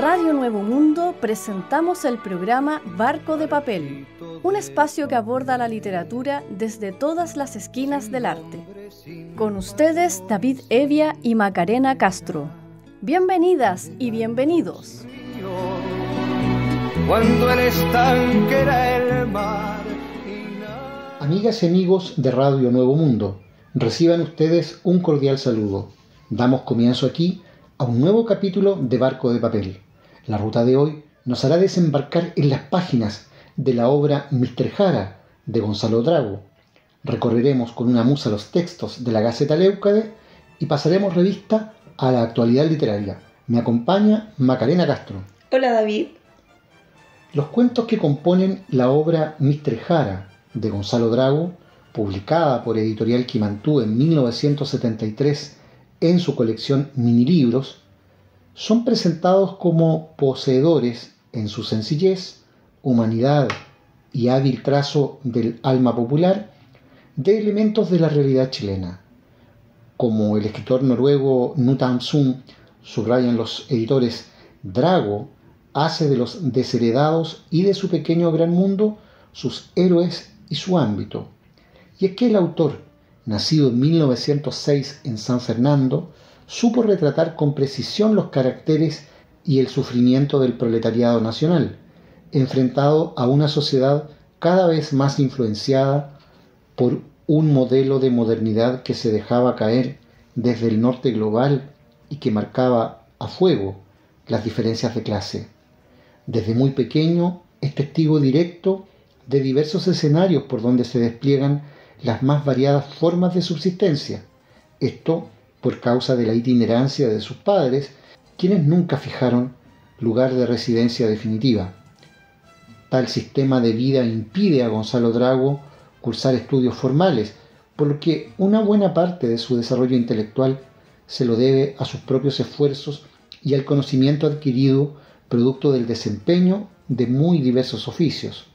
Radio Nuevo Mundo presentamos el programa Barco de Papel, un espacio que aborda la literatura desde todas las esquinas del arte. Con ustedes, David Evia y Macarena Castro. Bienvenidas y bienvenidos. Cuando el estanque era el mar. Amigas y amigos de Radio Nuevo Mundo, reciban ustedes un cordial saludo. Damos comienzo aquí a un nuevo capítulo de Barco de Papel. La ruta de hoy nos hará desembarcar en las páginas de la obra Mr. Jara de Gonzalo Drago. Recorreremos con una musa los textos de la Gaceta Leucade y pasaremos revista a la actualidad literaria. Me acompaña Macarena Castro. Hola David. Los cuentos que componen la obra Mr. Jara de Gonzalo Drago, publicada por Editorial Quimantú en 1973 en su colección Minilibros, son presentados como poseedores, en su sencillez, humanidad y hábil trazo del alma popular, de elementos de la realidad chilena. Como el escritor noruego Knut Hamsun, subrayan los editores, Drago hace de los desheredados y de su pequeño gran mundo sus héroes y su ámbito. Y es que el autor, nacido en 1906 en San Fernando, supo retratar con precisión los caracteres y el sufrimiento del proletariado nacional, enfrentado a una sociedad cada vez más influenciada por un modelo de modernidad que se dejaba caer desde el norte global y que marcaba a fuego las diferencias de clase. Desde muy pequeño es testigo directo de diversos escenarios por donde se despliegan las más variadas formas de subsistencia. Esto por causa de la itinerancia de sus padres, quienes nunca fijaron lugar de residencia definitiva. Tal sistema de vida impide a Gonzalo Drago cursar estudios formales, por lo que una buena parte de su desarrollo intelectual se lo debe a sus propios esfuerzos y al conocimiento adquirido producto del desempeño de muy diversos oficios.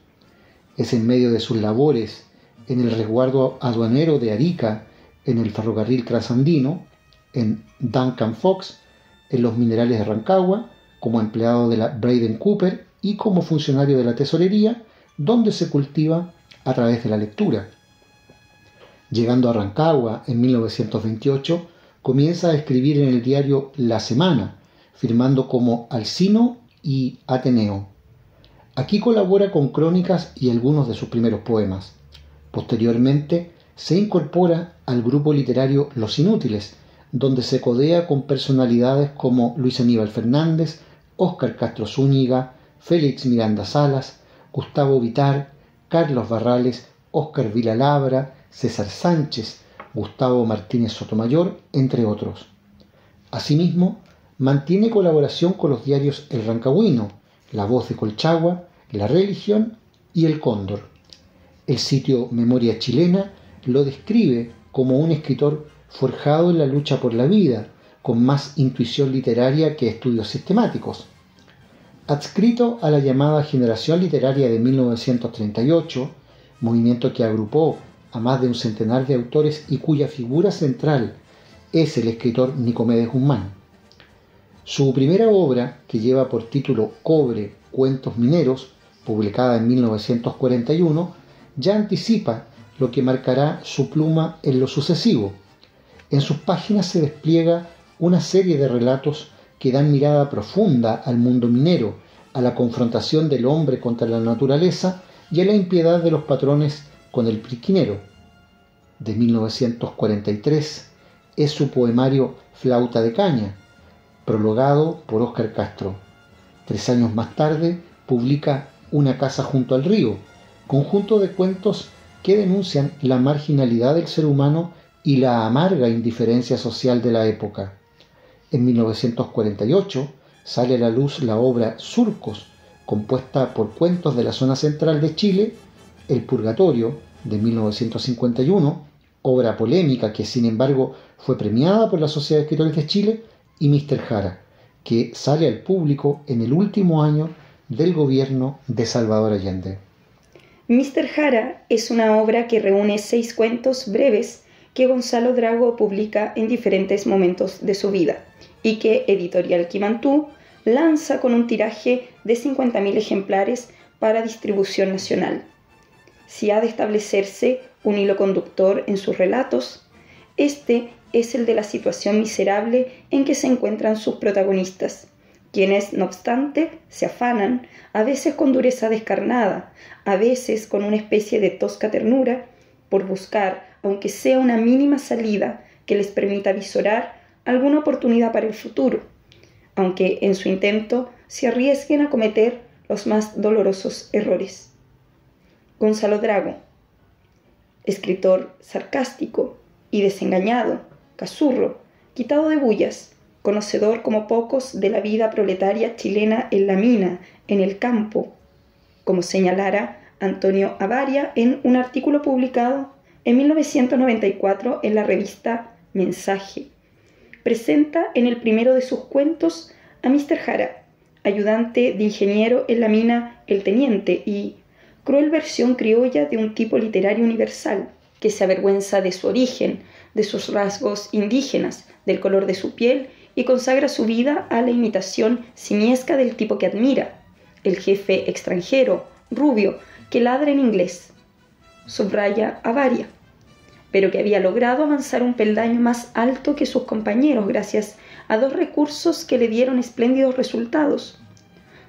Es en medio de sus labores en el resguardo aduanero de Arica, en el ferrocarril trasandino, en Duncan Fox, en los minerales de Rancagua, como empleado de la Braden Cooper y como funcionario de la tesorería, donde se cultiva a través de la lectura. Llegando a Rancagua en 1928, comienza a escribir en el diario La Semana, firmando como Alcino y Ateneo. Aquí colabora con crónicas y algunos de sus primeros poemas. Posteriormente se incorpora al grupo literario Los Inútiles, donde se codea con personalidades como Luis Aníbal Fernández, Óscar Castro Zúñiga, Félix Miranda Salas, Gustavo Vitar, Carlos Barrales, Óscar Vilalabra, César Sánchez, Gustavo Martínez Sotomayor, entre otros. Asimismo, mantiene colaboración con los diarios El Rancagüino, La Voz de Colchagua, La Religión y El Cóndor. El sitio Memoria Chilena lo describe como un escritor forjado en la lucha por la vida, con más intuición literaria que estudios sistemáticos. Adscrito a la llamada Generación Literaria de 1938, movimiento que agrupó a más de un centenar de autores y cuya figura central es el escritor Nicomedes Guzmán. Su primera obra, que lleva por título Cobre, Cuentos Mineros, publicada en 1941, ya anticipa lo que marcará su pluma en lo sucesivo. En sus páginas se despliega una serie de relatos que dan mirada profunda al mundo minero, a la confrontación del hombre contra la naturaleza y a la impiedad de los patrones con el prisquinero. De 1943 es su poemario Flauta de Caña, prologado por Óscar Castro. 3 años más tarde publica Una casa junto al río, conjunto de cuentos que denuncian la marginalidad del ser humano y la amarga indiferencia social de la época. En 1948 sale a la luz la obra Surcos, compuesta por cuentos de la zona central de Chile, El Purgatorio, de 1951, obra polémica que sin embargo fue premiada por la Sociedad de Escritores de Chile, y Mr. Jara, que sale al público en el último año del gobierno de Salvador Allende. Mr. Jara es una obra que reúne 6 cuentos breves que Gonzalo Drago publica en diferentes momentos de su vida y que Editorial Quimantú lanza con un tiraje de 50.000 ejemplares para distribución nacional. Si ha de establecerse un hilo conductor en sus relatos, este es el de la situación miserable en que se encuentran sus protagonistas, quienes, no obstante, se afanan, a veces con dureza descarnada, a veces con una especie de tosca ternura, por buscar, aunque sea una mínima salida que les permita visorar alguna oportunidad para el futuro, aunque en su intento se arriesguen a cometer los más dolorosos errores. Gonzalo Drago, escritor sarcástico y desengañado, cazurro, quitado de bullas, conocedor como pocos de la vida proletaria chilena en la mina, en el campo, como señalara Antonio Avaria en un artículo publicado en 1994 en la revista Mensaje. Presenta en el primero de sus cuentos a Mr. Jara, ayudante de ingeniero en la mina El Teniente y cruel versión criolla de un tipo literario universal que se avergüenza de su origen, de sus rasgos indígenas, del color de su piel y consagra su vida a la imitación simiesca del tipo que admira, el jefe extranjero, rubio, que ladra en inglés. Subraya Avaria, pero que había logrado avanzar un peldaño más alto que sus compañeros gracias a dos recursos que le dieron espléndidos resultados: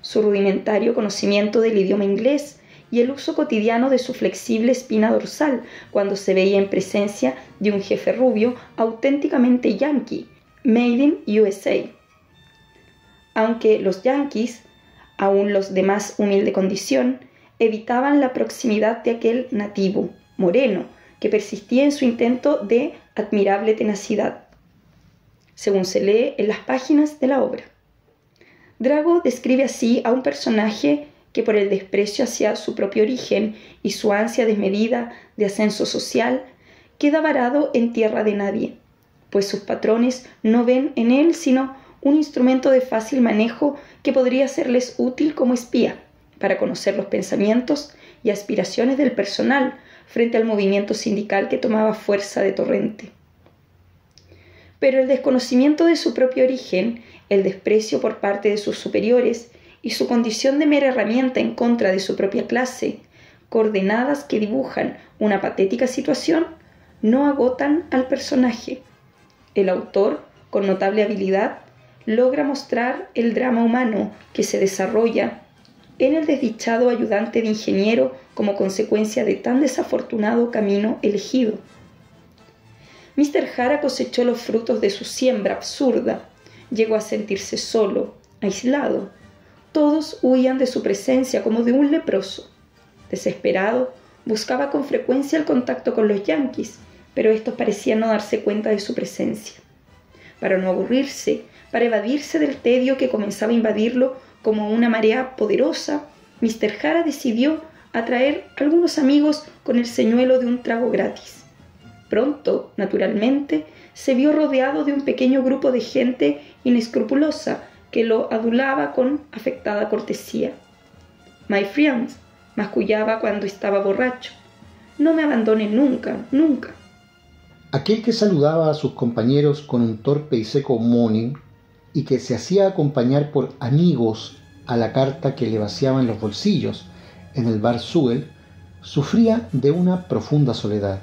su rudimentario conocimiento del idioma inglés y el uso cotidiano de su flexible espina dorsal cuando se veía en presencia de un jefe rubio auténticamente yankee, made in USA. Aunque los yanquis, aun los de más humilde condición, evitaban la proximidad de aquel nativo, moreno, que persistía en su intento de admirable tenacidad, según se lee en las páginas de la obra. Drago describe así a un personaje que por el desprecio hacia su propio origen y su ansia desmedida de ascenso social, queda varado en tierra de nadie, pues sus patrones no ven en él sino un instrumento de fácil manejo que podría serles útil como espía, para conocer los pensamientos y aspiraciones del personal frente al movimiento sindical que tomaba fuerza de torrente. Pero el desconocimiento de su propio origen, el desprecio por parte de sus superiores y su condición de mera herramienta en contra de su propia clase, coordenadas que dibujan una patética situación, no agotan al personaje. El autor, con notable habilidad, logra mostrar el drama humano que se desarrolla en el desdichado ayudante de ingeniero como consecuencia de tan desafortunado camino elegido. Mr. Jara cosechó los frutos de su siembra absurda, llegó a sentirse solo, aislado. Todos huían de su presencia como de un leproso. Desesperado, buscaba con frecuencia el contacto con los yanquis, pero estos parecían no darse cuenta de su presencia. Para no aburrirse, para evadirse del tedio que comenzaba a invadirlo como una marea poderosa, Mr. Jara decidió atraer a algunos amigos con el señuelo de un trago gratis. Pronto, naturalmente, se vio rodeado de un pequeño grupo de gente inescrupulosa que lo adulaba con afectada cortesía. «My friends», mascullaba cuando estaba borracho, «no me abandonen nunca, nunca». Aquel que saludaba a sus compañeros con un torpe y seco morning y que se hacía acompañar por amigos a la carta que le vaciaban los bolsillos en el bar Sewell, sufría de una profunda soledad,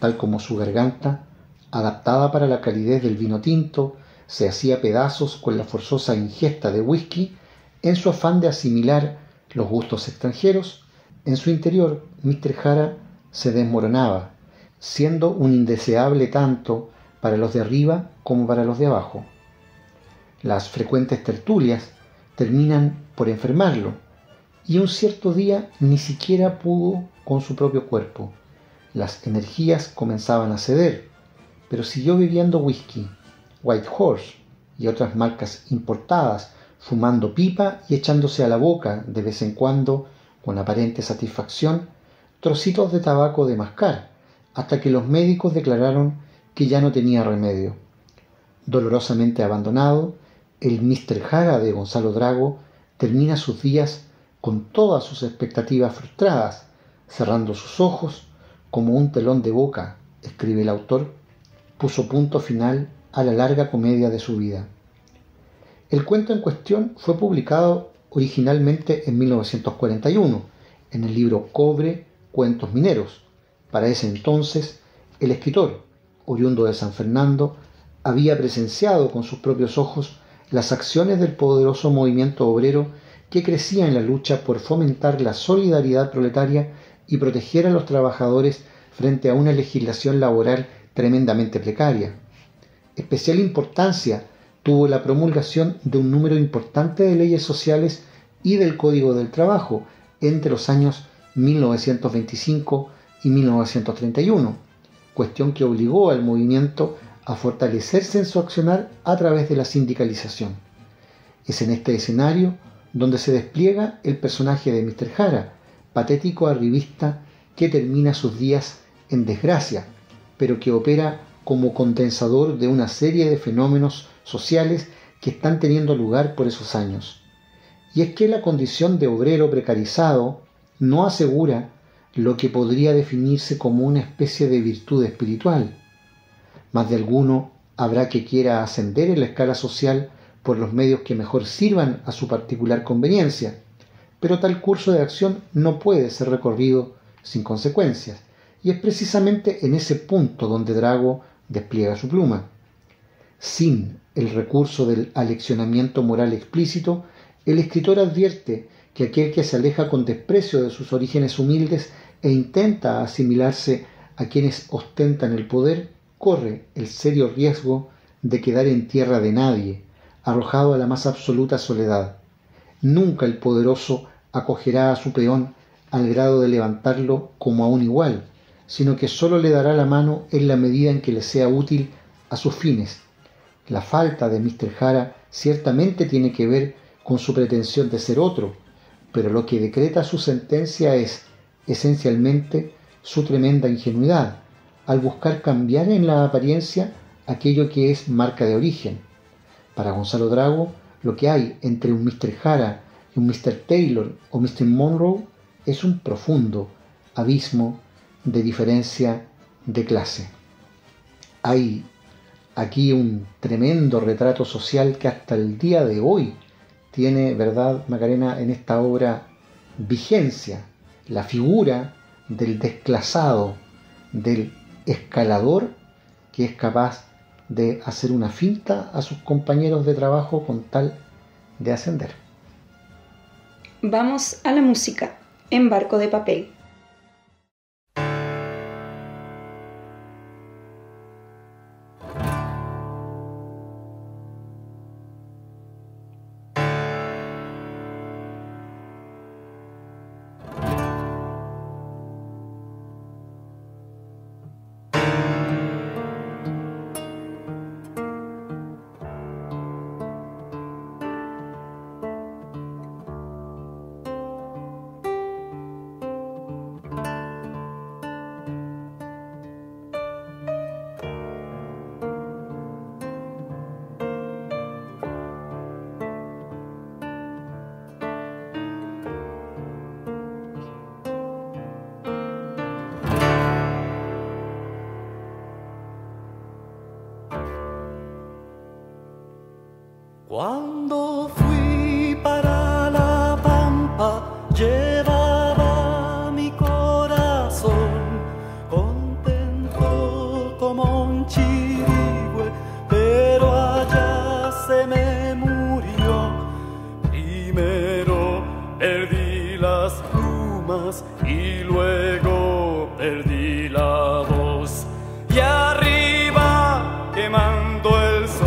tal como su garganta, adaptada para la calidez del vino tinto, se hacía pedazos con la forzosa ingesta de whisky en su afán de asimilar los gustos extranjeros. En su interior, Mr. Jara se desmoronaba, siendo un indeseable tanto para los de arriba como para los de abajo. Las frecuentes tertulias terminan por enfermarlo, y un cierto día ni siquiera pudo con su propio cuerpo. Las energías comenzaban a ceder, pero siguió bebiendo whisky, White Horse y otras marcas importadas, fumando pipa y echándose a la boca de vez en cuando, con aparente satisfacción, trocitos de tabaco de mascar, hasta que los médicos declararon que ya no tenía remedio. Dolorosamente abandonado, el Mr. Jara de Gonzalo Drago termina sus días con todas sus expectativas frustradas, cerrando sus ojos como un telón de boca, escribe el autor, puso punto final a la larga comedia de su vida. El cuento en cuestión fue publicado originalmente en 1941 en el libro Cobre, Cuentos Mineros. Para ese entonces, el escritor, oriundo de San Fernando, había presenciado con sus propios ojos las acciones del poderoso movimiento obrero que crecía en la lucha por fomentar la solidaridad proletaria y proteger a los trabajadores frente a una legislación laboral tremendamente precaria. Especial importancia tuvo la promulgación de un número importante de leyes sociales y del Código del Trabajo entre los años 1925 y 1931, cuestión que obligó al movimiento a fortalecerse en su accionar a través de la sindicalización. Es en este escenario donde se despliega el personaje de Mr. Jara, patético arribista que termina sus días en desgracia, pero que opera como condensador de una serie de fenómenos sociales que están teniendo lugar por esos años. Y es que la condición de obrero precarizado no asegura lo que podría definirse como una especie de virtud espiritual. Más de alguno habrá que quiera ascender en la escala social por los medios que mejor sirvan a su particular conveniencia, pero tal curso de acción no puede ser recorrido sin consecuencias, y es precisamente en ese punto donde Drago despliega su pluma. Sin el recurso del aleccionamiento moral explícito, el escritor advierte que aquel que se aleja con desprecio de sus orígenes humildes e intenta asimilarse a quienes ostentan el poder, corre el serio riesgo de quedar en tierra de nadie, arrojado a la más absoluta soledad. Nunca el poderoso acogerá a su peón al grado de levantarlo como a un igual, sino que sólo le dará la mano en la medida en que le sea útil a sus fines. La falta de Mr. Jara ciertamente tiene que ver con su pretensión de ser otro, pero lo que decreta su sentencia es, esencialmente, su tremenda ingenuidad, al buscar cambiar en la apariencia aquello que es marca de origen. Para Gonzalo Drago, lo que hay entre un Mr. Jara y un Mr. Taylor o Mr. Monroe es un profundo abismo de diferencia de clase. Hay aquí un tremendo retrato social que hasta el día de hoy tiene, ¿verdad, Macarena?, en esta obra vigencia. La figura del desclasado, del escalador que es capaz de hacer una finta a sus compañeros de trabajo con tal de ascender. Vamos a la música en Barco de Papel. Cuando fui para la pampa, llevaba mi corazón contento como un chirigüe, pero allá se me murió. Primero perdí las plumas y luego perdí la voz. Y arriba quemando el sol.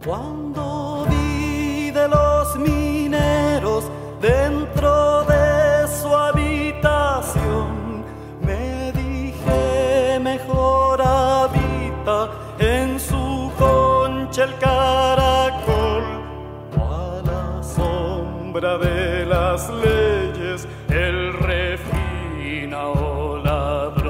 Cuando vi de los mineros dentro de su habitación, me dije mejor habita en su concha el caracol, o a la sombra de las leyes el refina o ladrón.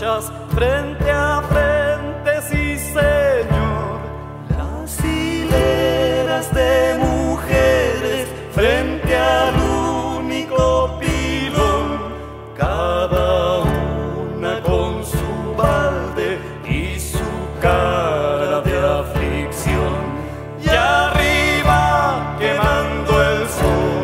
marchas frente a frente, sí señor. Las hileras de mujeres frente al único pilón, cada una con su balde y su cara de aflicción. Y arriba quemando el sol.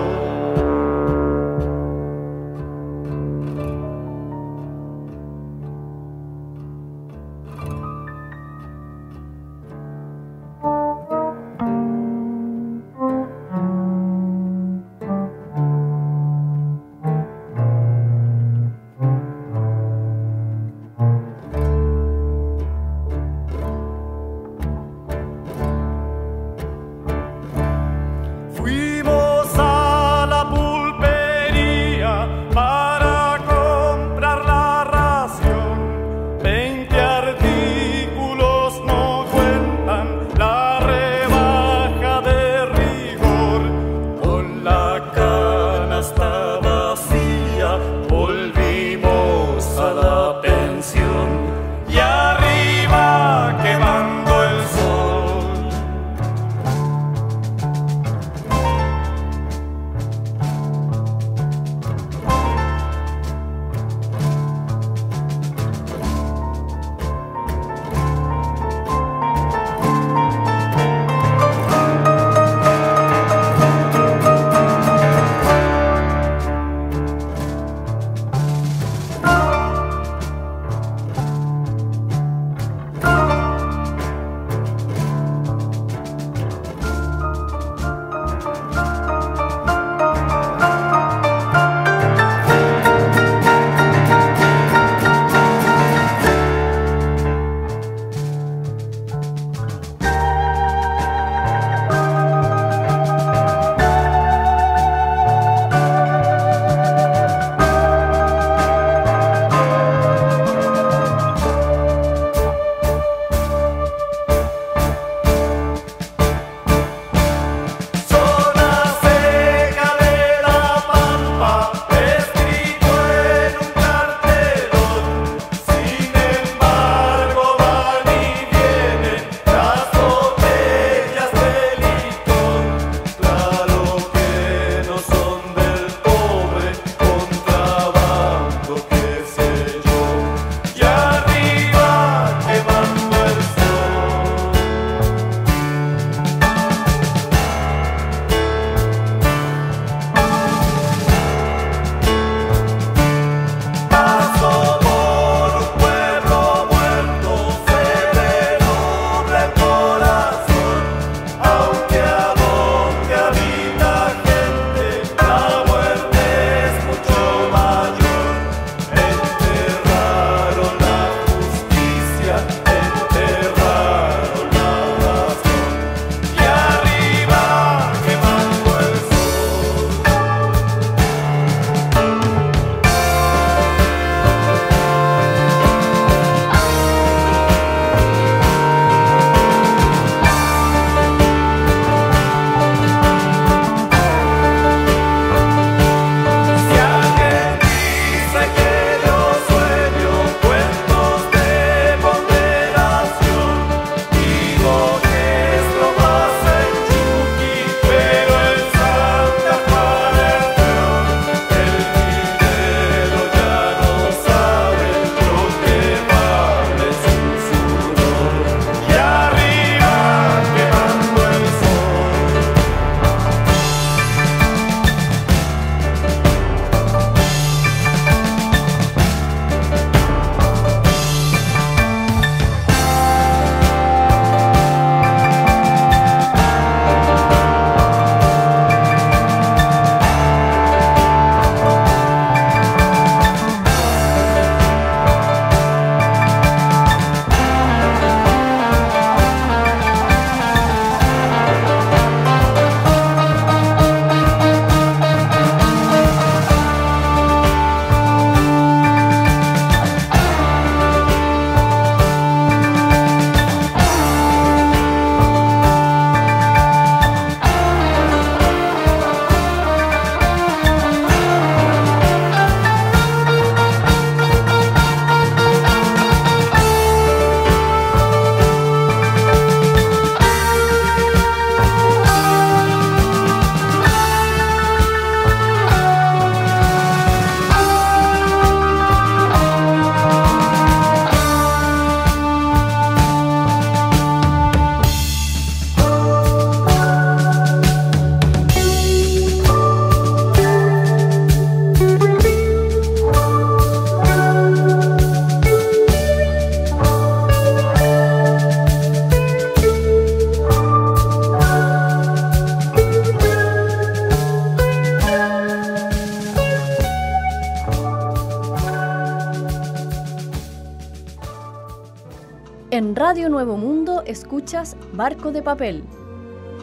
En Radio Nuevo Mundo escuchas Barco de Papel,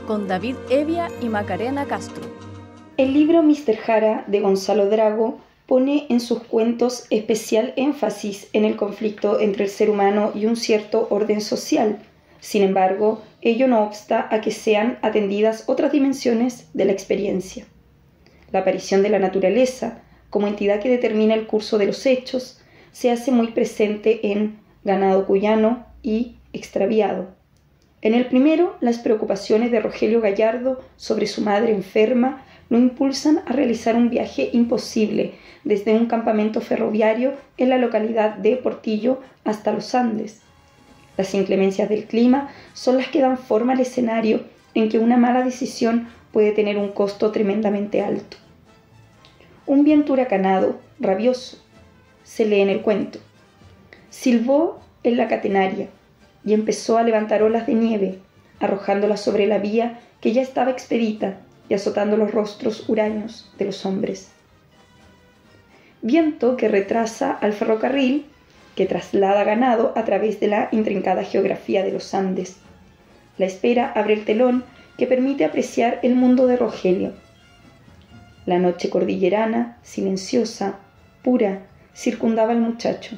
con David Evia y Macarena Castro. El libro Mr. Jara de Gonzalo Drago pone en sus cuentos especial énfasis en el conflicto entre el ser humano y un cierto orden social. Sin embargo, ello no obsta a que sean atendidas otras dimensiones de la experiencia. La aparición de la naturaleza, como entidad que determina el curso de los hechos, se hace muy presente en Ganado Cuyano y Extraviado. En el primero, las preocupaciones de Rogelio Gallardo sobre su madre enferma lo impulsan a realizar un viaje imposible desde un campamento ferroviario en la localidad de Portillo hasta los Andes. Las inclemencias del clima son las que dan forma al escenario en que una mala decisión puede tener un costo tremendamente alto. Un viento huracanado, rabioso, se lee en el cuento. Silbó en la catenaria y empezó a levantar olas de nieve, arrojándolas sobre la vía que ya estaba expedita y azotando los rostros huraños de los hombres. Viento que retrasa al ferrocarril, que traslada ganado a través de la intrincada geografía de los Andes. La espera abre el telón que permite apreciar el mundo de Rogelio. La noche cordillerana, silenciosa, pura, circundaba al muchacho.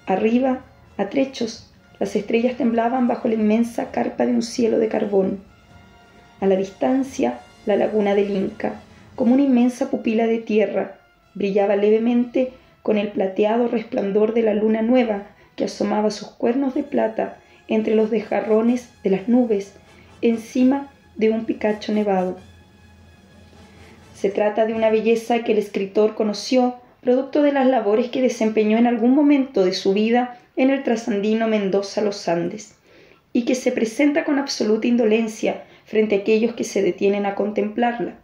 Arriba, a trechos, las estrellas temblaban bajo la inmensa carpa de un cielo de carbón. A la distancia, la laguna del Inca, como una inmensa pupila de tierra, brillaba levemente con el plateado resplandor de la luna nueva que asomaba sus cuernos de plata entre los desgarrones de las nubes encima de un picacho nevado. Se trata de una belleza que el escritor conoció producto de las labores que desempeñó en algún momento de su vida en el trasandino Mendoza-Los Andes, y que se presenta con absoluta indolencia frente a aquellos que se detienen a contemplarla.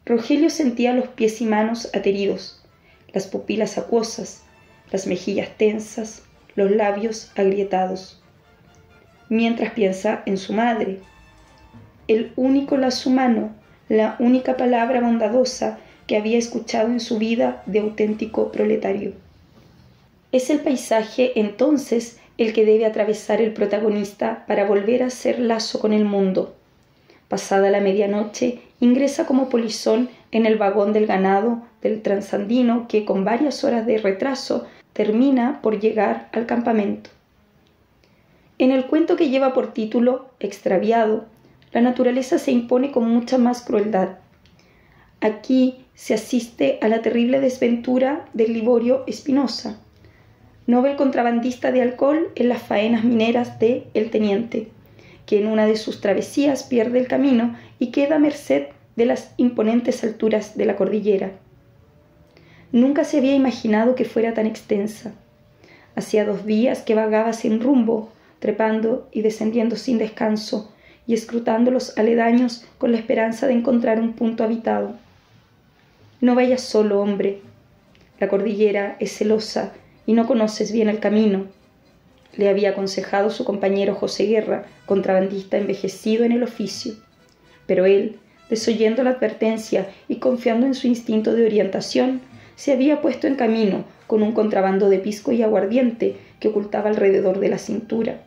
Rogelio sentía los pies y manos ateridos, las pupilas acuosas, las mejillas tensas, los labios agrietados, mientras piensa en su madre, el único lazo humano, la única palabra bondadosa que había escuchado en su vida de auténtico proletario. Es el paisaje, entonces, el que debe atravesar el protagonista para volver a ser lazo con el mundo. Pasada la medianoche, ingresa como polizón en el vagón del ganado del transandino que, con varias horas de retraso, termina por llegar al campamento. En el cuento que lleva por título Extraviado, la naturaleza se impone con mucha más crueldad. Aquí se asiste a la terrible desventura del Liborio Espinosa, novel contrabandista de alcohol en las faenas mineras de El Teniente, que en una de sus travesías pierde el camino y queda a merced de las imponentes alturas de la cordillera. Nunca se había imaginado que fuera tan extensa. Hacía 2 días que vagaba sin rumbo, trepando y descendiendo sin descanso, y escrutando los aledaños con la esperanza de encontrar un punto habitado. No vayas solo, hombre. La cordillera es celosa y no conoces bien el camino, le había aconsejado su compañero José Guerra, contrabandista envejecido en el oficio. Pero él, desoyendo la advertencia y confiando en su instinto de orientación, se había puesto en camino con un contrabando de pisco y aguardiente que ocultaba alrededor de la cintura,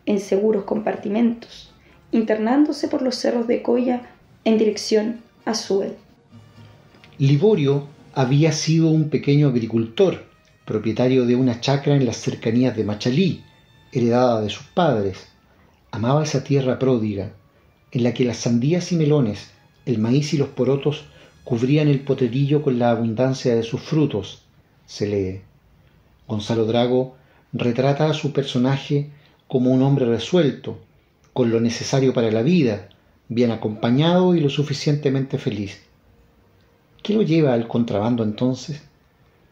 en seguros compartimentos, internándose por los cerros de Coya en dirección a Suel. Liborio había sido un pequeño agricultor, propietario de una chacra en las cercanías de Machalí, heredada de sus padres. Amaba esa tierra pródiga, en la que las sandías y melones, el maíz y los porotos cubrían el potrerillo con la abundancia de sus frutos, se lee. Gonzalo Drago retrata a su personaje como un hombre resuelto, con lo necesario para la vida, bien acompañado y lo suficientemente feliz. ¿Qué lo lleva al contrabando entonces?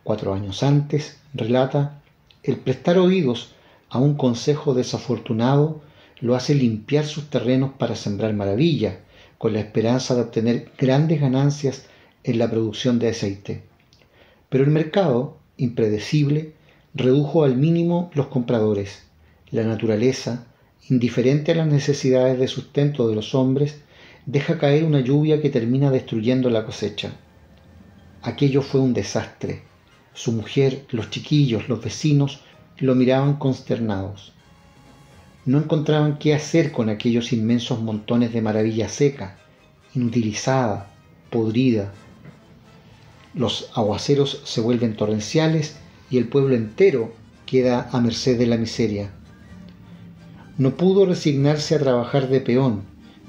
4 años antes, relata, el prestar oídos a un consejo desafortunado lo hace limpiar sus terrenos para sembrar maravilla, con la esperanza de obtener grandes ganancias en la producción de aceite. Pero el mercado, impredecible, redujo al mínimo los compradores. La naturaleza, indiferente a las necesidades de sustento de los hombres, deja caer una lluvia que termina destruyendo la cosecha. Aquello fue un desastre. Su mujer, los chiquillos, los vecinos, lo miraban consternados. No encontraban qué hacer con aquellos inmensos montones de maravilla seca, inutilizada, podrida. Los aguaceros se vuelven torrenciales y el pueblo entero queda a merced de la miseria. No pudo resignarse a trabajar de peón,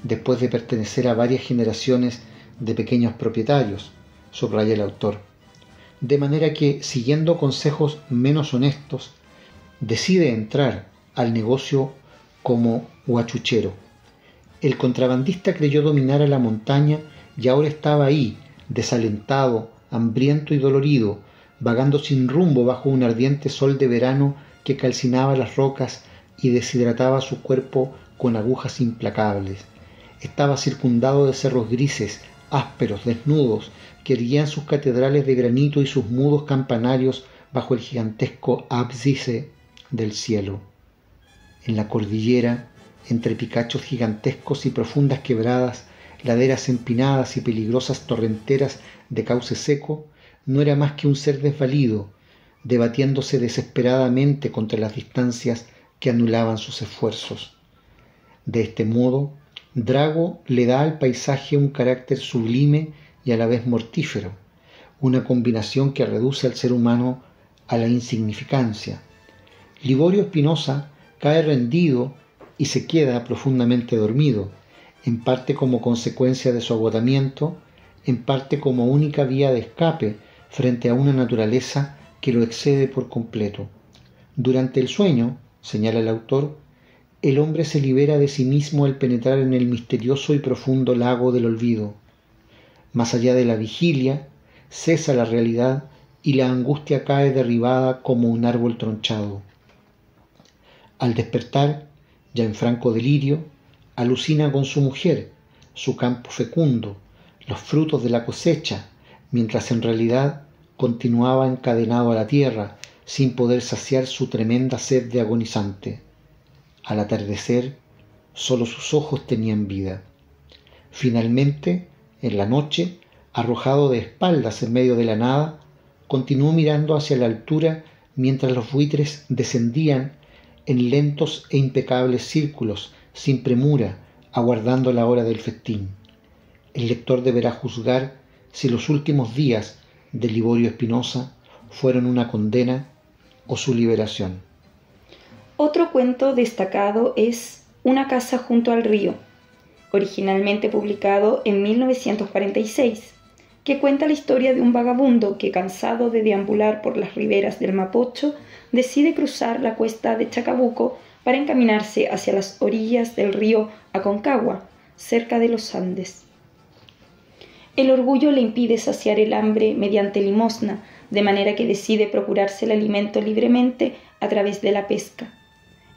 después de pertenecer a varias generaciones de pequeños propietarios, subraya el autor. De manera que, siguiendo consejos menos honestos, decide entrar al negocio como huachuchero. El contrabandista creyó dominar a la montaña y ahora estaba ahí, desalentado, hambriento y dolorido, vagando sin rumbo bajo un ardiente sol de verano que calcinaba las rocas y deshidrataba su cuerpo con agujas implacables. Estaba circundado de cerros grises, ásperos, desnudos, que erguían sus catedrales de granito y sus mudos campanarios bajo el gigantesco ábside del cielo. En la cordillera, entre picachos gigantescos y profundas quebradas, laderas empinadas y peligrosas torrenteras de cauce seco, no era más que un ser desvalido, debatiéndose desesperadamente contra las distancias que anulaban sus esfuerzos. De este modo, Drago le da al paisaje un carácter sublime y a la vez mortífero, una combinación que reduce al ser humano a la insignificancia. Liborio Espinosa cae rendido y se queda profundamente dormido, en parte como consecuencia de su agotamiento, en parte como única vía de escape frente a una naturaleza que lo excede por completo. Durante el sueño, señala el autor, el hombre se libera de sí mismo al penetrar en el misterioso y profundo lago del olvido. Más allá de la vigilia, cesa la realidad y la angustia cae derribada como un árbol tronchado. Al despertar, ya en franco delirio, alucina con su mujer, su campo fecundo, los frutos de la cosecha, mientras en realidad continuaba encadenado a la tierra, sin poder saciar su tremenda sed de agonizante. Al atardecer, solo sus ojos tenían vida. Finalmente, en la noche, arrojado de espaldas en medio de la nada, continuó mirando hacia la altura mientras los buitres descendían en lentos e impecables círculos, sin premura, aguardando la hora del festín. El lector deberá juzgar si los últimos días de Liborio Espinosa fueron una condena o su liberación. Otro cuento destacado es Una casa junto al río, originalmente publicado en 1946, que cuenta la historia de un vagabundo que, cansado de deambular por las riberas del Mapocho, decide cruzar la cuesta de Chacabuco para encaminarse hacia las orillas del río Aconcagua, cerca de los Andes. El orgullo le impide saciar el hambre mediante limosna, de manera que decide procurarse el alimento libremente a través de la pesca.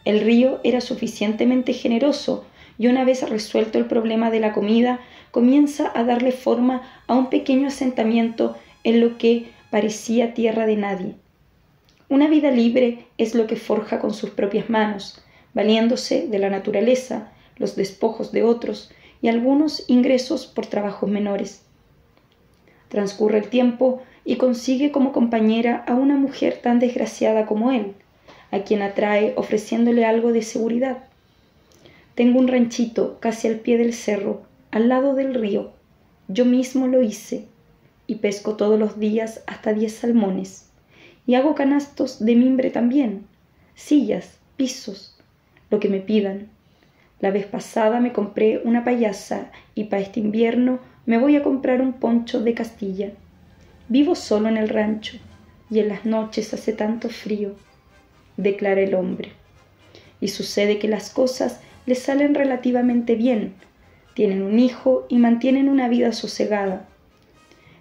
El río era suficientemente generoso y una vez resuelto el problema de la comida, comienza a darle forma a un pequeño asentamiento en lo que parecía tierra de nadie. Una vida libre es lo que forja con sus propias manos, valiéndose de la naturaleza, los despojos de otros y algunos ingresos por trabajos menores. Transcurre el tiempo y consigue como compañera a una mujer tan desgraciada como él, a quien atrae ofreciéndole algo de seguridad. Tengo un ranchito casi al pie del cerro, al lado del río. Yo mismo lo hice, y pesco todos los días hasta 10 salmones. Y hago canastos de mimbre también, sillas, pisos, lo que me pidan. La vez pasada me compré una payasa y para este invierno me voy a comprar un poncho de Castilla. Vivo solo en el rancho y en las noches hace tanto frío, declara el hombre. Y sucede que las cosas le salen relativamente bien. Tienen un hijo y mantienen una vida sosegada.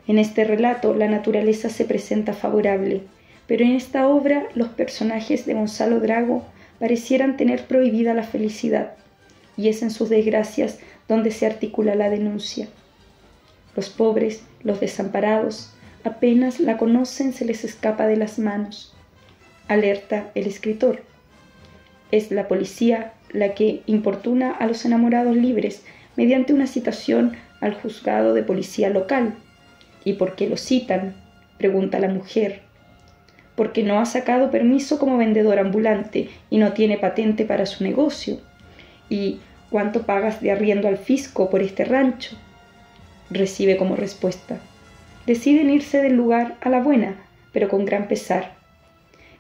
En este relato la naturaleza se presenta favorable, pero en esta obra los personajes de Gonzalo Drago parecieran tener prohibida la felicidad, y es en sus desgracias donde se articula la denuncia. Los pobres, los desamparados, apenas la conocen, se les escapa de las manos. Alerta el escritor. Es la policía la que importuna a los enamorados libres mediante una citación al juzgado de policía local. ¿Y por qué lo citan?, pregunta la mujer. porque no ha sacado permiso como vendedor ambulante y no tiene patente para su negocio. ¿Y cuánto pagas de arriendo al fisco por este rancho? Recibe como respuesta: deciden irse del lugar a la buena, pero con gran pesar.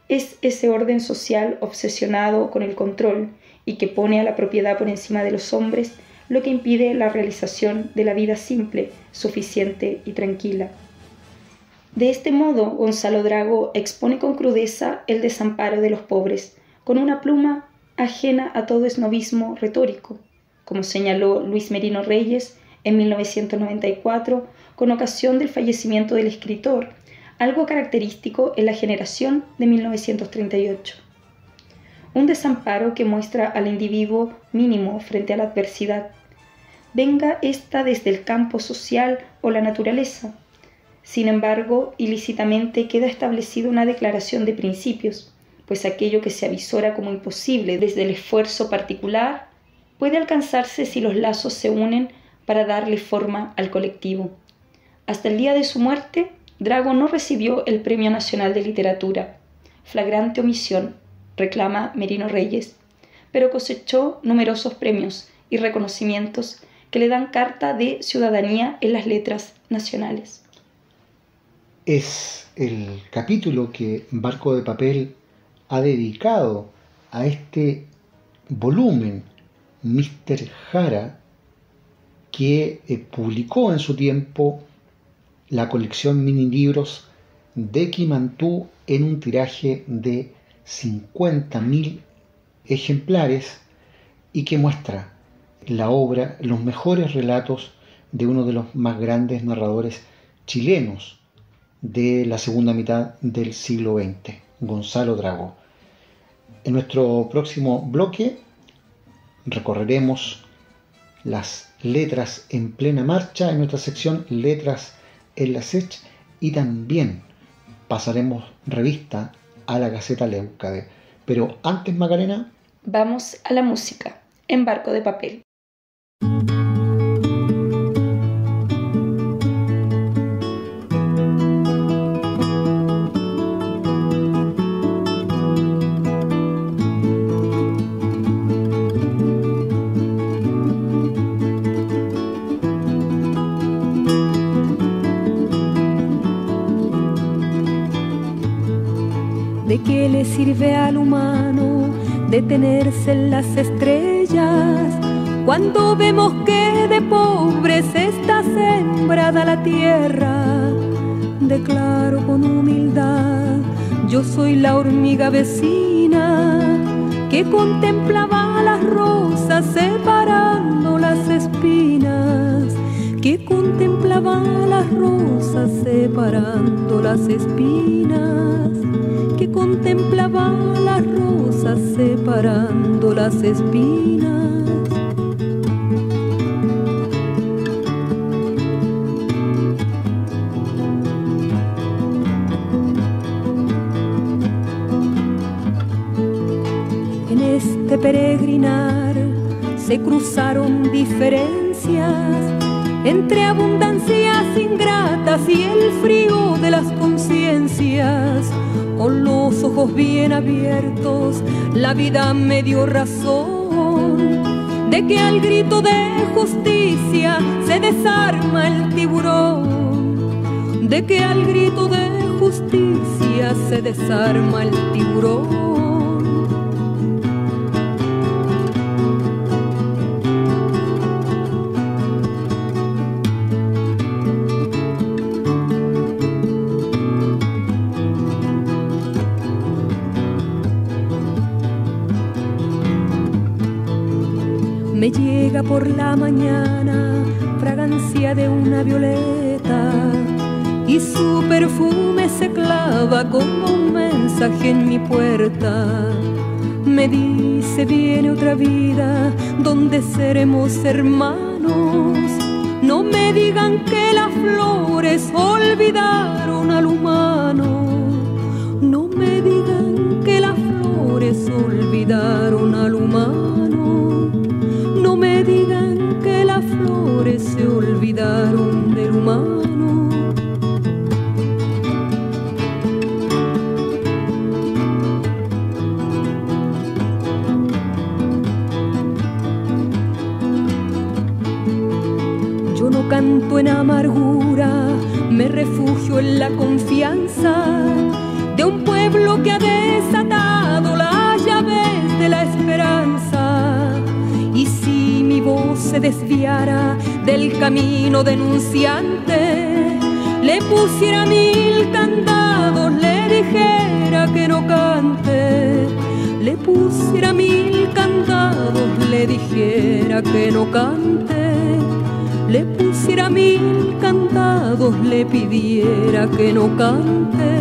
Es ese orden social obsesionado con el control y que pone a la propiedad por encima de los hombres lo que impide la realización de la vida simple, suficiente y tranquila. De este modo, Gonzalo Drago expone con crudeza el desamparo de los pobres, con una pluma ajena a todo esnovismo retórico, como señaló Luis Merino Reyes en 1994, con ocasión del fallecimiento del escritor, algo característico en la generación de 1938. Un desamparo que muestra al individuo mínimo frente a la adversidad, venga ésta desde el campo social o la naturaleza. Sin embargo, ilícitamente queda establecida una declaración de principios, pues aquello que se avisora como imposible desde el esfuerzo particular puede alcanzarse si los lazos se unen para darle forma al colectivo. Hasta el día de su muerte, Drago no recibió el Premio Nacional de Literatura, flagrante omisión, reclama Merino Reyes, pero cosechó numerosos premios y reconocimientos que le dan carta de ciudadanía en las letras nacionales. Es el capítulo que Barco de Papel ha dedicado a este volumen, Mr. Jara, que publicó en su tiempo la colección mini libros de Quimantú en un tiraje de 50.000 ejemplares y que muestra la obra, los mejores relatos de uno de los más grandes narradores chilenos de la segunda mitad del siglo XX, Gonzalo Drago. En nuestro próximo bloque recorreremos las letras en plena marcha en nuestra sección Letras en la SECH y también pasaremos revista a la Gaceta Leucade. Pero antes, Macarena, vamos a la música en Barco de Papel. ¿De qué le sirve al humano detenerse en las estrellas cuando vemos que de pobres está sembrada la tierra? Declaro con humildad, yo soy la hormiga vecina que contemplaba las rosas separando las espinas, que contemplaba las rosas separando las espinas, que contemplaba las rosas separando las espinas. En este peregrinar se cruzaron diferencias entre abundancias ingratas y el frío de las conciencias. Con los ojos bien abiertos, la vida me dio razón de que al grito de justicia se desarma el tiburón, de que al grito de justicia se desarma el tiburón. Me llega por la mañana fragancia de una violeta y su perfume se clava como un mensaje en mi puerta. Me dice viene otra vida donde seremos hermanos. No me digan que las flores olvidaron al humano. No me digan que las flores olvidaron al humano. No me digan que las flores se olvidaron del humano. lamento en amargura, me refugio en la confianza de un pueblo que ha desatado las llaves de la esperanza. Y si mi voz se desviara del camino denunciante, le pusiera 1000 candados, le dijera que no cante. Le pusiera 1000 candados, le dijera que no cante. Le pusiera 1000 candados, le pidiera que no cante.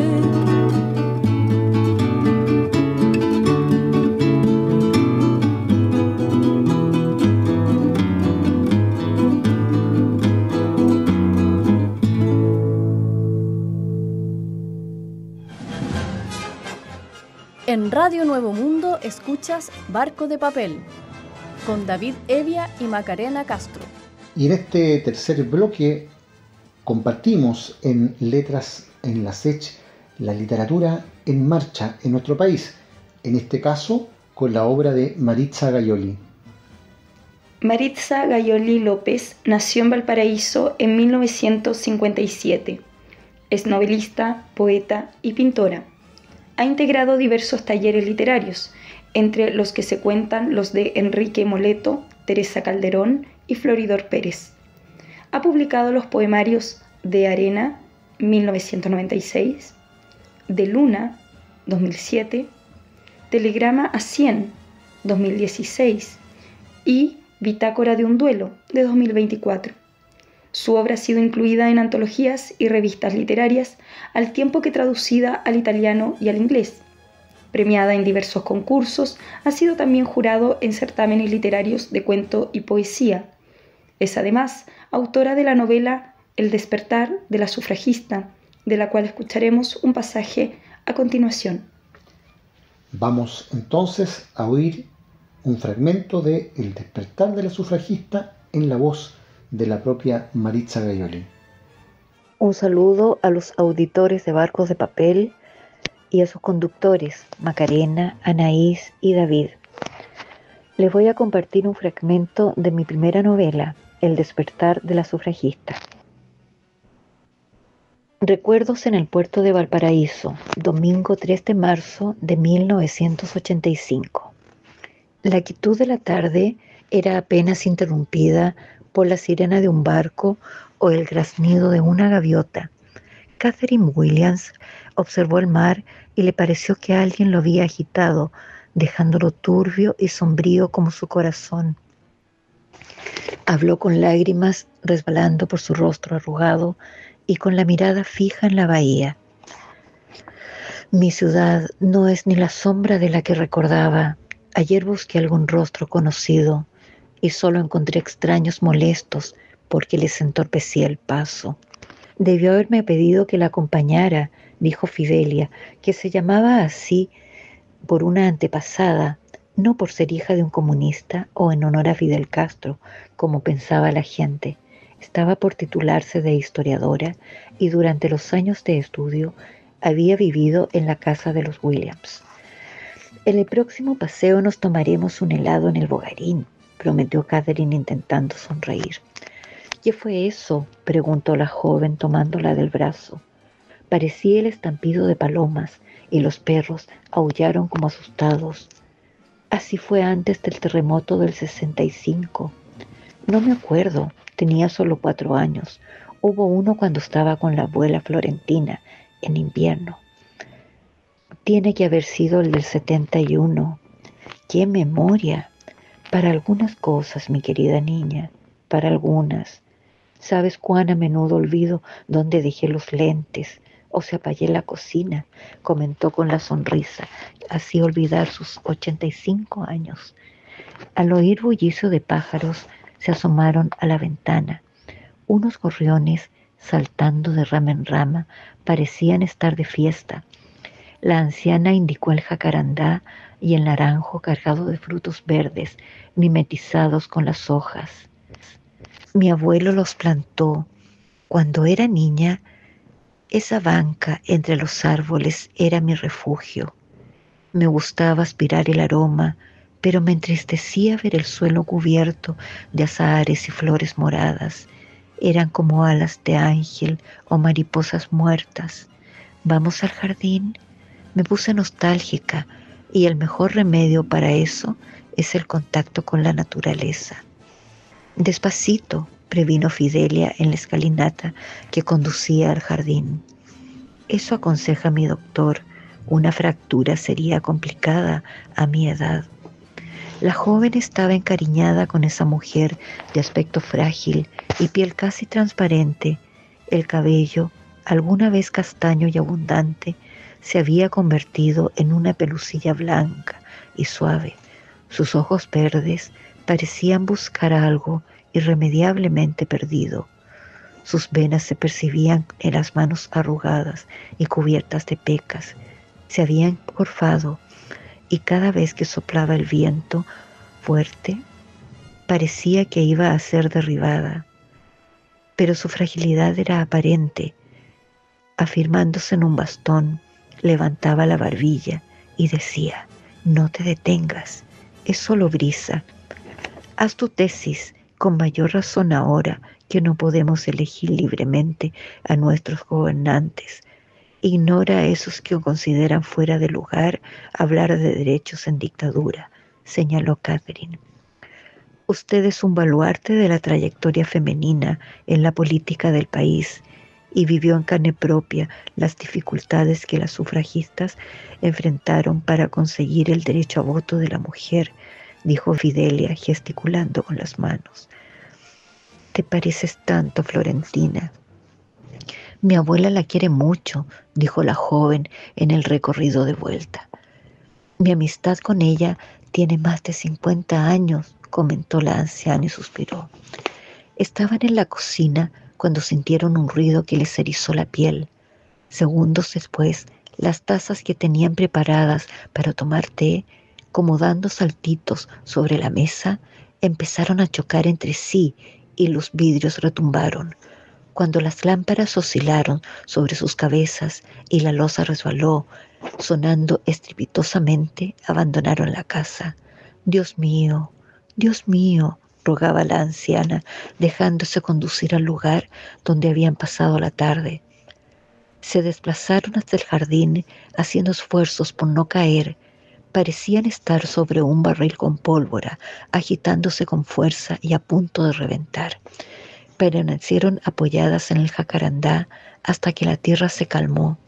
En Radio Nuevo Mundo escuchas Barco de Papel, con David Evia y Macarena Castro. Y en este tercer bloque compartimos en Letras en la SECH la literatura en marcha en nuestro país, en este caso con la obra de Maritza Gaioli. Maritza Gaioli López nació en Valparaíso en 1957. Es novelista, poeta y pintora. Ha integrado diversos talleres literarios, entre los que se cuentan los de Enrique Moleto, Teresa Calderón y Floridor Pérez. Ha publicado los poemarios De Arena, 1996, De Luna, 2007, Telegrama a 100, 2016 y Bitácora de un duelo, de 2024. Su obra ha sido incluida en antologías y revistas literarias, al tiempo que traducida al italiano y al inglés. Premiada en diversos concursos, ha sido también jurado en certámenes literarios de cuento y poesía. Es además autora de la novela El despertar de la sufragista, de la cual escucharemos un pasaje a continuación. Vamos entonces a oír un fragmento de El despertar de la sufragista en la voz de la propia Maritza Gaioli. Un saludo a los auditores de Barcos de Papel y a sus conductores, Macarena, Anaís y David. Les voy a compartir un fragmento de mi primera novela, El despertar de la sufragista. Recuerdos en el puerto de Valparaíso, domingo 3 de marzo de 1985. La quietud de la tarde era apenas interrumpida por la sirena de un barco o el graznido de una gaviota. Catherine Williams observó el mar y le pareció que alguien lo había agitado, dejándolo turbio y sombrío como su corazón. Habló con lágrimas resbalando por su rostro arrugado y con la mirada fija en la bahía. Mi ciudad no es ni la sombra de la que recordaba. Ayer busqué algún rostro conocido y solo encontré extraños molestos porque les entorpecía el paso. Debió haberme pedido que la acompañara, dijo Fidelia, que se llamaba así por una antepasada, no por ser hija de un comunista o en honor a Fidel Castro, como pensaba la gente. Estaba por titularse de historiadora y durante los años de estudio había vivido en la casa de los Williams. En el próximo paseo nos tomaremos un helado en el Bogarín, prometió Catherine intentando sonreír. ¿Qué fue eso?, preguntó la joven tomándola del brazo. Parecía el estampido de palomas y los perros aullaron como asustados. Así fue antes del terremoto del 65. No me acuerdo, tenía solo 4 años. Hubo uno cuando estaba con la abuela Florentina, en invierno. Tiene que haber sido el del 71. ¡Qué memoria! Para algunas cosas, mi querida niña, para algunas. ¿Sabes cuán a menudo olvido dónde dejé los lentes o se apagué en la cocina?, comentó con la sonrisa, así olvidar sus 85 años. Al oír bullicio de pájaros, se asomaron a la ventana. Unos gorriones, saltando de rama en rama, parecían estar de fiesta. La anciana indicó el jacarandá y el naranjo cargado de frutos verdes, mimetizados con las hojas. Mi abuelo los plantó. Cuando era niña, esa banca entre los árboles era mi refugio. Me gustaba aspirar el aroma, pero me entristecía ver el suelo cubierto de azahares y flores moradas. Eran como alas de ángel o mariposas muertas. ¿Vamos al jardín? Me puse nostálgica y el mejor remedio para eso es el contacto con la naturaleza. Despacito, previno Fidelia en la escalinata que conducía al jardín. Eso aconseja mi doctor. Una fractura sería complicada a mi edad. La joven estaba encariñada con esa mujer de aspecto frágil y piel casi transparente. El cabello, alguna vez castaño y abundante, se había convertido en una pelusilla blanca y suave. Sus ojos verdes parecían buscar algo irremediablemente perdido. Sus venas se percibían en las manos arrugadas y cubiertas de pecas. Se habían porfado y cada vez que soplaba el viento fuerte, parecía que iba a ser derribada. Pero su fragilidad era aparente. Afirmándose en un bastón, levantaba la barbilla y decía: no te detengas, es solo brisa. Haz tu tesis, con mayor razón ahora que no podemos elegir libremente a nuestros gobernantes. Ignora a esos que consideran fuera de lugar hablar de derechos en dictadura, señaló Catherine. Usted es un baluarte de la trayectoria femenina en la política del país y vivió en carne propia las dificultades que las sufragistas enfrentaron para conseguir el derecho a voto de la mujer, dijo Fidelia gesticulando con las manos. Te pareces tanto, Florentina. Mi abuela la quiere mucho, dijo la joven en el recorrido de vuelta. Mi amistad con ella tiene más de 50 años, comentó la anciana y suspiró. Estaban en la cocina cuando sintieron un ruido que les erizó la piel. Segundos después, las tazas que tenían preparadas para tomar té, como dando saltitos sobre la mesa, empezaron a chocar entre sí y los vidrios retumbaron. Cuando las lámparas oscilaron sobre sus cabezas y la loza resbaló, sonando estrepitosamente, abandonaron la casa. Dios mío, rogaba la anciana, dejándose conducir al lugar donde habían pasado la tarde. Se desplazaron hasta el jardín, haciendo esfuerzos por no caer. Parecían estar sobre un barril con pólvora, agitándose con fuerza y a punto de reventar. Permanecieron apoyadas en el jacarandá hasta que la tierra se calmó.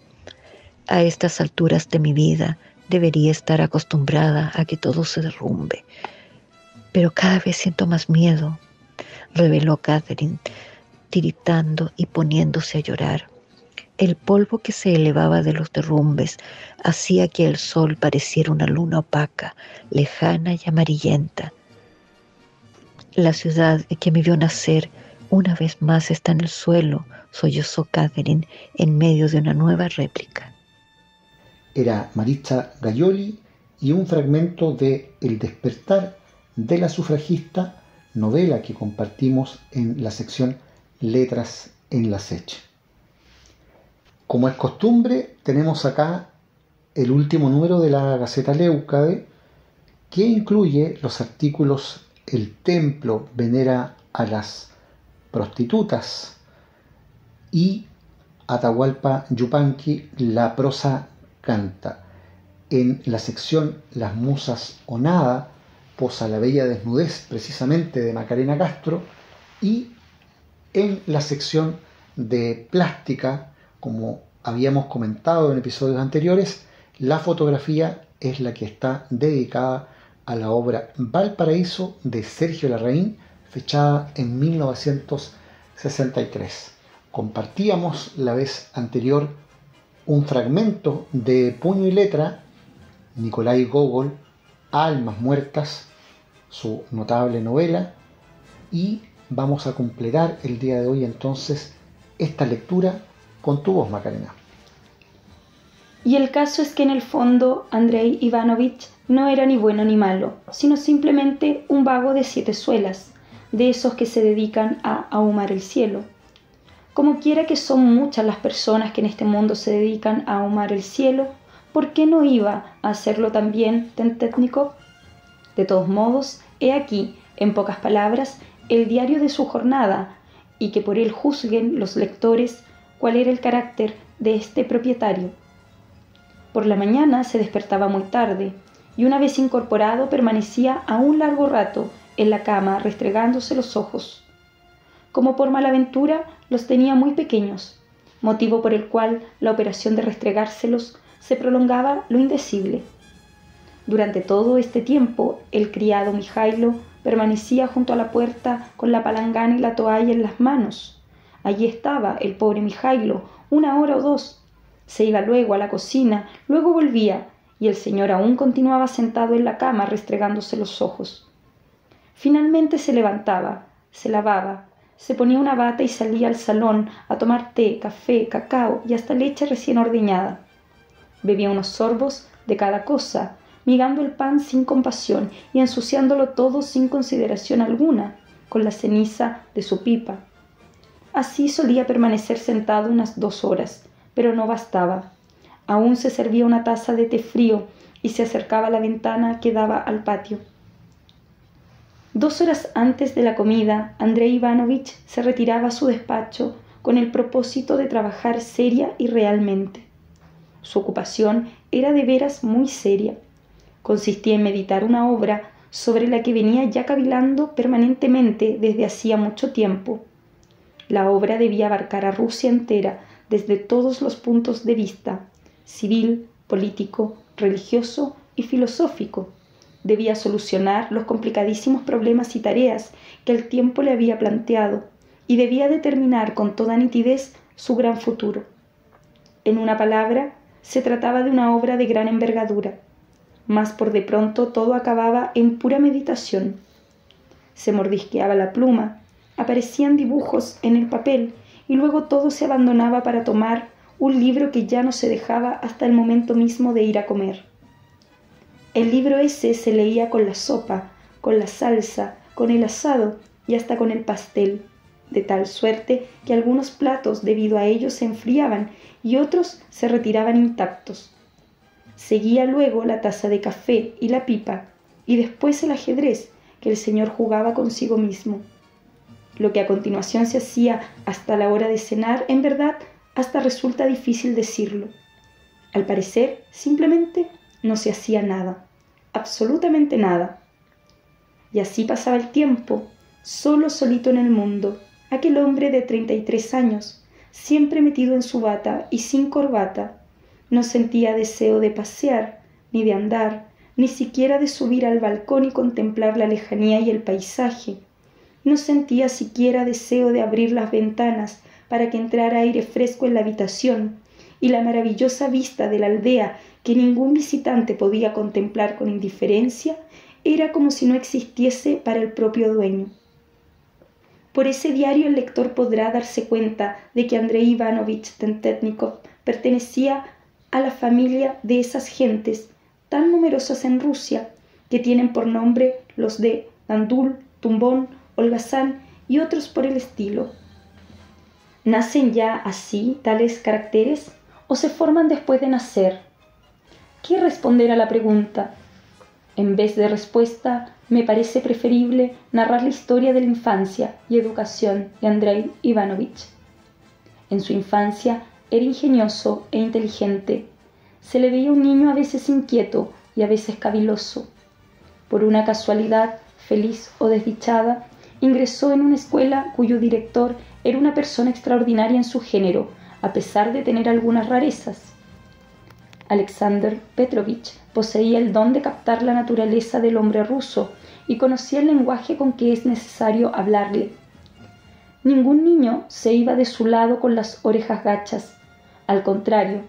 A estas alturas de mi vida debería estar acostumbrada a que todo se derrumbe. Pero cada vez siento más miedo, reveló Catherine, tiritando y poniéndose a llorar. El polvo que se elevaba de los derrumbes hacía que el sol pareciera una luna opaca, lejana y amarillenta. La ciudad que me vio nacer una vez más está en el suelo, sollozó Catherine en medio de una nueva réplica. Era Maritza Gaioli y un fragmento de El despertar de la sufragista, novela que compartimos en la sección Letras en la Sech. Como es costumbre, tenemos acá el último número de la Gaceta Leucade, que incluye los artículos El templo venera a las prostitutas y Atahualpa Yupanqui, la prosa canta. En la sección Las musas o nada, posa la bella desnudez precisamente de Macarena Castro, y en la sección de plástica, como habíamos comentado en episodios anteriores, la fotografía es la que está dedicada a la obra Valparaíso de Sergio Larraín, fechada en 1963. Compartíamos la vez anterior un fragmento de Puño y Letra, Nikolai Gogol, Almas Muertas, su notable novela, y vamos a completar el día de hoy entonces esta lectura con tu voz, Macarena. Y el caso es que en el fondo Andrei Ivanovich no era ni bueno ni malo, sino simplemente un vago de 7 suelas, de esos que se dedican a ahumar el cielo. Como quiera que son muchas las personas que en este mundo se dedican a ahumar el cielo, ¿por qué no iba a hacerlo también Tentetnikov? De todos modos, he aquí, en pocas palabras, el diario de su jornada, y que por él juzguen los lectores cuál era el carácter de este propietario. Por la mañana se despertaba muy tarde, y una vez incorporado permanecía a un largo rato en la cama restregándose los ojos. Como por malaventura los tenía muy pequeños, motivo por el cual la operación de restregárselos se prolongaba lo indecible. Durante todo este tiempo el criado Mijailo permanecía junto a la puerta con la palangana y la toalla en las manos. Allí estaba el pobre Mijailo 1 hora o 2. Se iba luego a la cocina, luego volvía, y el señor aún continuaba sentado en la cama restregándose los ojos. Finalmente se levantaba, se lavaba, se ponía una bata y salía al salón a tomar té, café, cacao y hasta leche recién ordeñada. Bebía unos sorbos de cada cosa, migando el pan sin compasión y ensuciándolo todo sin consideración alguna, con la ceniza de su pipa. Así solía permanecer sentado unas 2 horas, pero no bastaba. Aún se servía una taza de té frío y se acercaba a la ventana que daba al patio. 2 horas antes de la comida, Andrei Ivanovich se retiraba a su despacho con el propósito de trabajar seria y realmente. Su ocupación era de veras muy seria. Consistía en meditar una obra sobre la que venía ya cavilando permanentemente desde hacía mucho tiempo. La obra debía abarcar a Rusia entera desde todos los puntos de vista, civil, político, religioso y filosófico. Debía solucionar los complicadísimos problemas y tareas que el tiempo le había planteado y debía determinar con toda nitidez su gran futuro. En una palabra, se trataba de una obra de gran envergadura, mas por de pronto todo acababa en pura meditación. Se mordisqueaba la pluma, aparecían dibujos en el papel y luego todo se abandonaba para tomar un libro que ya no se dejaba hasta el momento mismo de ir a comer. El libro ese se leía con la sopa, con la salsa, con el asado y hasta con el pastel, de tal suerte que algunos platos debido a ello se enfriaban y otros se retiraban intactos. Seguía luego la taza de café y la pipa, y después el ajedrez que el señor jugaba consigo mismo. Lo que a continuación se hacía hasta la hora de cenar, en verdad, hasta resulta difícil decirlo. Al parecer, simplemente no se hacía nada, absolutamente nada. Y así pasaba el tiempo, solito en el mundo, aquel hombre de 33 años, siempre metido en su bata y sin corbata. No sentía deseo de pasear, ni de andar, ni siquiera de subir al balcón y contemplar la lejanía y el paisaje. No sentía siquiera deseo de abrir las ventanas para que entrara aire fresco en la habitación, y la maravillosa vista de la aldea que ningún visitante podía contemplar con indiferencia era como si no existiese para el propio dueño. Por ese diario el lector podrá darse cuenta de que Andrei Ivanovich Tentetnikov pertenecía a la familia de esas gentes tan numerosas en Rusia que tienen por nombre los de Gandul, Tumbón, Holgazán y otros por el estilo. ¿Nacen ya así tales caracteres o se forman después de nacer? ¿Qué responder a la pregunta? En vez de respuesta, me parece preferible narrar la historia de la infancia y educación de Andrei Ivanovich. En su infancia era ingenioso e inteligente. Se le veía un niño a veces inquieto y a veces caviloso. Por una casualidad, feliz o desdichada, ingresó en una escuela cuyo director era una persona extraordinaria en su género, a pesar de tener algunas rarezas. Alexander Petrovich poseía el don de captar la naturaleza del hombre ruso y conocía el lenguaje con que es necesario hablarle. Ningún niño se iba de su lado con las orejas gachas. Al contrario,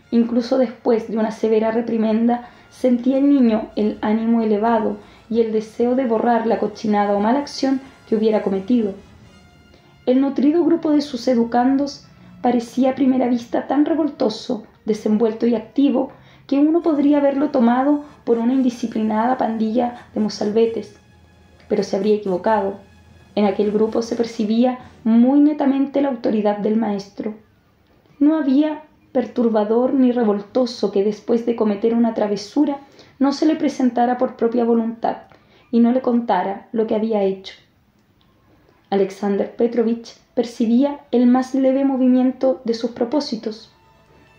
incluso después de una severa reprimenda, sentía el niño el ánimo elevado y el deseo de borrar la cochinada o mala acción que hubiera cometido. El nutrido grupo de sus educandos parecía a primera vista tan revoltoso, desenvuelto y activo, que uno podría haberlo tomado por una indisciplinada pandilla de mozalbetes. Pero se habría equivocado. En aquel grupo se percibía muy netamente la autoridad del maestro. No había perturbador ni revoltoso que después de cometer una travesura no se le presentara por propia voluntad y no le contara lo que había hecho. Alexander Petrovich percibía el más leve movimiento de sus propósitos.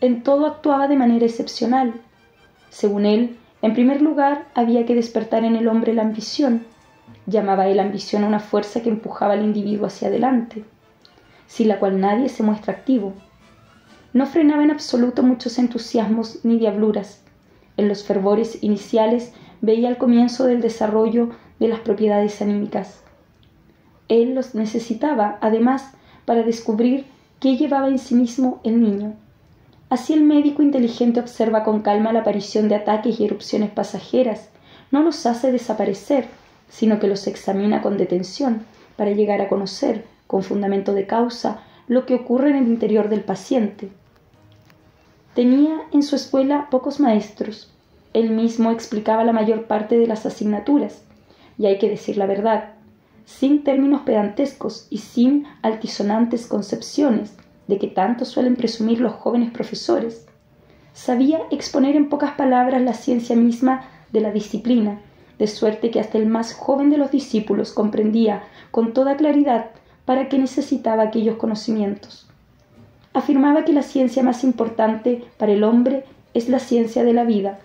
En todo actuaba de manera excepcional. Según él, en primer lugar, había que despertar en el hombre la ambición. Llamaba él ambición a una fuerza que empujaba al individuo hacia adelante, sin la cual nadie se muestra activo. No frenaba en absoluto muchos entusiasmos ni diabluras. En los fervores iniciales veía el comienzo del desarrollo de las propiedades anímicas. Él los necesitaba, además, para descubrir qué llevaba en sí mismo el niño. Así el médico inteligente observa con calma la aparición de ataques y erupciones pasajeras, no los hace desaparecer, sino que los examina con detención para llegar a conocer, con fundamento de causa, lo que ocurre en el interior del paciente. Tenía en su escuela pocos maestros. Él mismo explicaba la mayor parte de las asignaturas, y hay que decir la verdad, sin términos pedantescos y sin altisonantes concepciones de que tanto suelen presumir los jóvenes profesores. Sabía exponer en pocas palabras la ciencia misma de la disciplina, de suerte que hasta el más joven de los discípulos comprendía con toda claridad para qué necesitaba aquellos conocimientos. Afirmaba que la ciencia más importante para el hombre es la ciencia de la vida,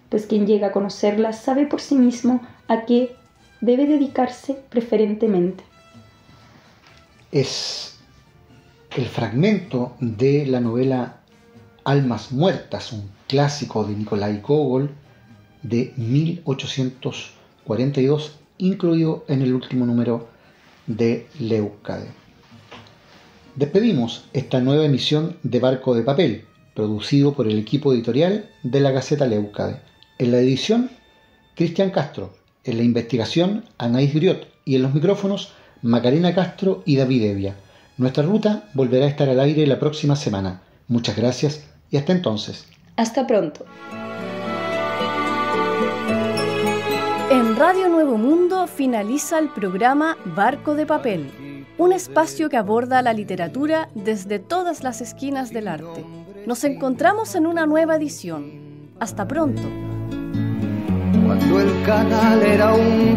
pues quien llega a conocerla sabe por sí mismo a qué debe dedicarse preferentemente. Es el fragmento de la novela Almas Muertas, un clásico de Nikolai Gogol de 1842, incluido en el último número de Leucade. Despedimos esta nueva emisión de Barco de Papel, producido por el equipo editorial de la Gaceta Leucade. En la edición, Cristian Castro. En la investigación, Anaís Griot. Y en los micrófonos, Macarena Castro y David Evia. Nuestra ruta volverá a estar al aire la próxima semana. Muchas gracias y hasta entonces. Hasta pronto. En Radio Nuevo Mundo finaliza el programa Barco de Papel, un espacio que aborda la literatura desde todas las esquinas del arte. Nos encontramos en una nueva edición. Hasta pronto. Cuando el canal era un